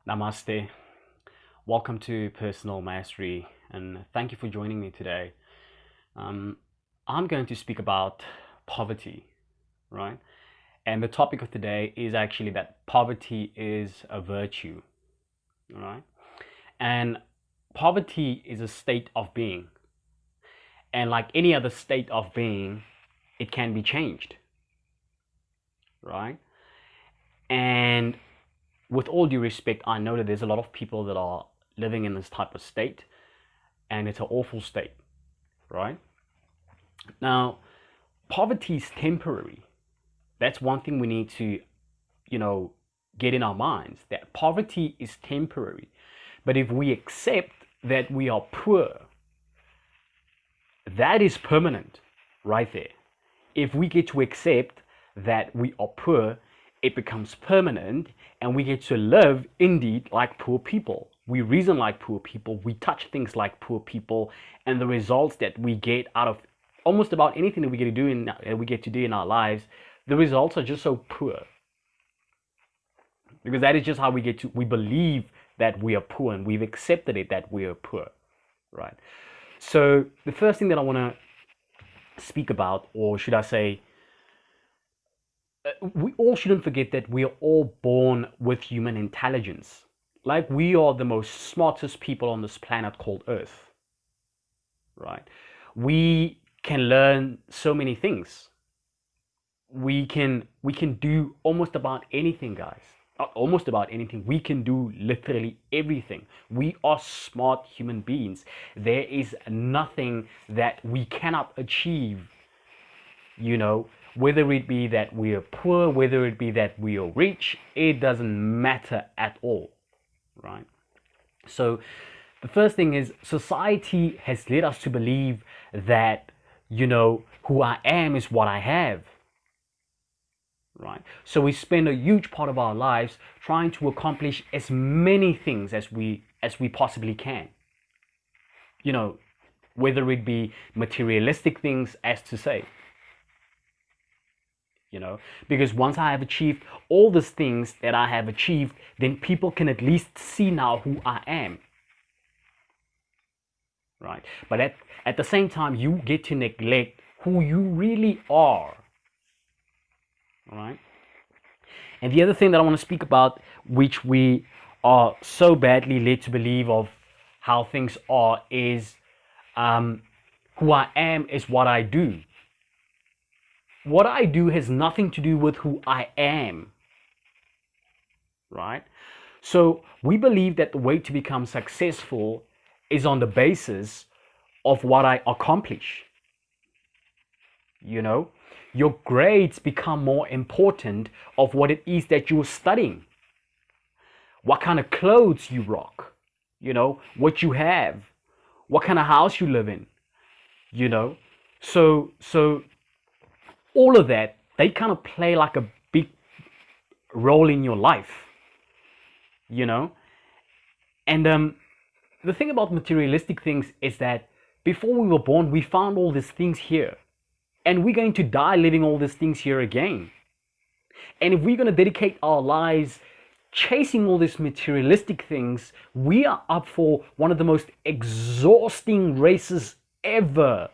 Namaste. Welcome to Personal Mastery, and thank you for joining me today. Um, I'm going to speak about poverty, right? And the topic of today is actually that poverty is a virtue, all right? And poverty is a state of being, and like any other state of being, it can be changed, right? And with all due respect, I know that there's a lot of people that are living in this type of state, and it's an awful state, right? Now, poverty is temporary. That's one thing we need to, you know, get in our minds, that poverty is temporary. But if we accept that we are poor, that is permanent right there. If we get to accept that we are poor, it becomes permanent, and we get to live indeed like poor people. We reason like poor people, we touch things like poor people, and the results that we get out of almost about anything that we get to do in our lives, the results are just so poor. Because that is just how we believe that we are poor, and we've accepted it that we are poor, right? So the first thing that I want to speak about, or should I say, we all shouldn't forget that we are all born with human intelligence. Like, we are the most smartest people on this planet called Earth, right? We can learn so many things. We can do almost about anything, guys. Not almost about anything. We can do literally everything. We are smart human beings. There is nothing that we cannot achieve, you know, whether it be that we are poor, whether it be that we are rich, it doesn't matter at all, right? So the first thing is, society has led us to believe that, who I am is what I have, right? So we spend a huge part of our lives trying to accomplish as many things as we possibly can. You know, whether it be materialistic things, as to say, because once I have achieved all these things that I have achieved, then people can at least see now who I am, right? But at the same time, you get to neglect who you really are, right? And the other thing that I want to speak about, which we are so badly led to believe of how things are, is who I am is what I do. What I do has nothing to do with who I am, right? So we believe that the way to become successful is on the basis of what I accomplish. Your grades become more important of what it is that you're studying, what kind of clothes you rock, what you have, what kind of house you live in, so all of that, they kind of play like a big role in your life, and the thing about materialistic things is that before we were born, we found all these things here, and we're going to die living all these things here again. And if we're going to dedicate our lives chasing all these materialistic things, we are up for one of the most exhausting races ever.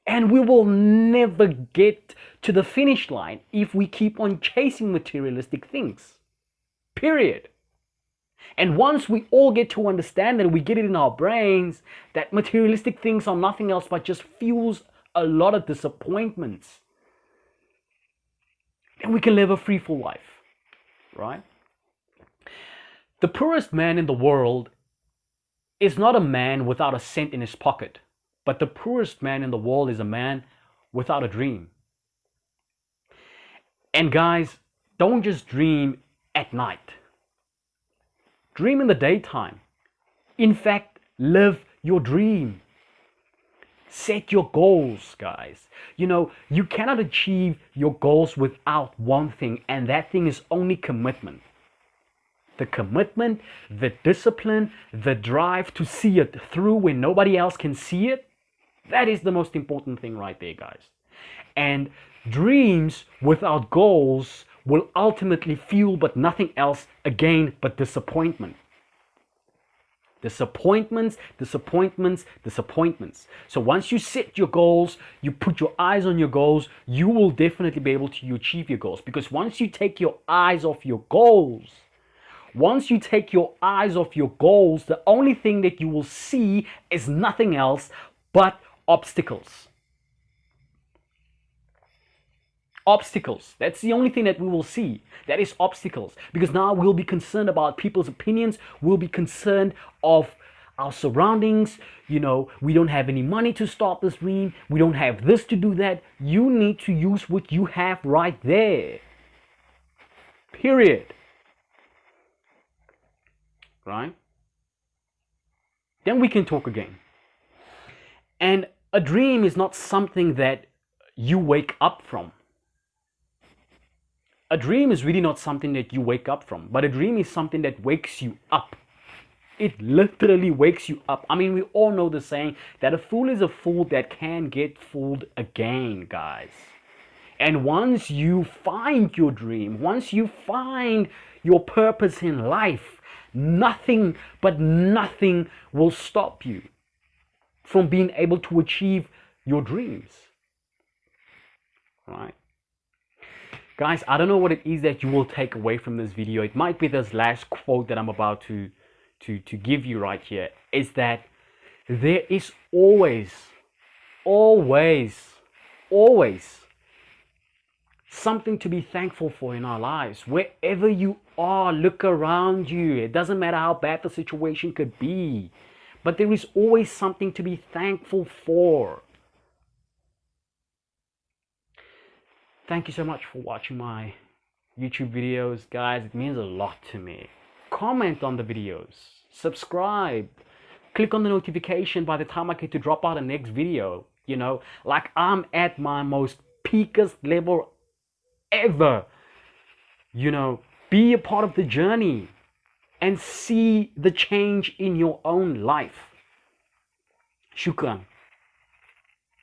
And we will never get to the finish line if we keep on chasing materialistic things. Period. And once we all get to understand that, we get it in our brains that materialistic things are nothing else but just fuels a lot of disappointments, then we can live a freefall life, right? The poorest man in the world is not a man without a cent in his pocket, but the poorest man in the world is a man without a dream. And guys, don't just dream at night. Dream in the daytime. In fact, live your dream. Set your goals, guys. You cannot achieve your goals without one thing, and that thing is only commitment. The commitment, the discipline, the drive to see it through when nobody else can see it, that is the most important thing right there, guys. And dreams without goals will ultimately fuel but nothing else again but disappointment. Disappointments, disappointments, disappointments. So once you set your goals, you put your eyes on your goals, you will definitely be able to achieve your goals. Because once you take your eyes off your goals, the only thing that you will see is nothing else but obstacles. Obstacles. That's the only thing that we will see. That is obstacles. Because now we'll be concerned about people's opinions. We'll be concerned of our surroundings. You know, we don't have any money to start this dream. We don't have this to do that. You need to use what you have right there. Period. Right? Then we can talk again. And a dream is not something that you wake up from. A dream is really not something that you wake up from, but a dream is something that wakes you up. It literally wakes you up. I mean, we all know the saying that a fool is a fool that can get fooled again, guys. And once you find your dream, once you find your purpose in life, nothing but nothing will stop you from being able to achieve your dreams. Right? Guys, I don't know what it is that you will take away from this video. It might be this last quote that I'm about to give you right here, is that there is always something to be thankful for in our lives. Wherever you are, look around you. It doesn't matter how bad the situation could be, but there is always something to be thankful for. Thank you so much for watching my YouTube videos, guys. It means a lot to me. Comment on the videos, subscribe, click on the notification by the time I get to drop out the next video. You know, like I'm at my most peakest level ever. You know, be a part of the journey and see the change in your own life. Shukran.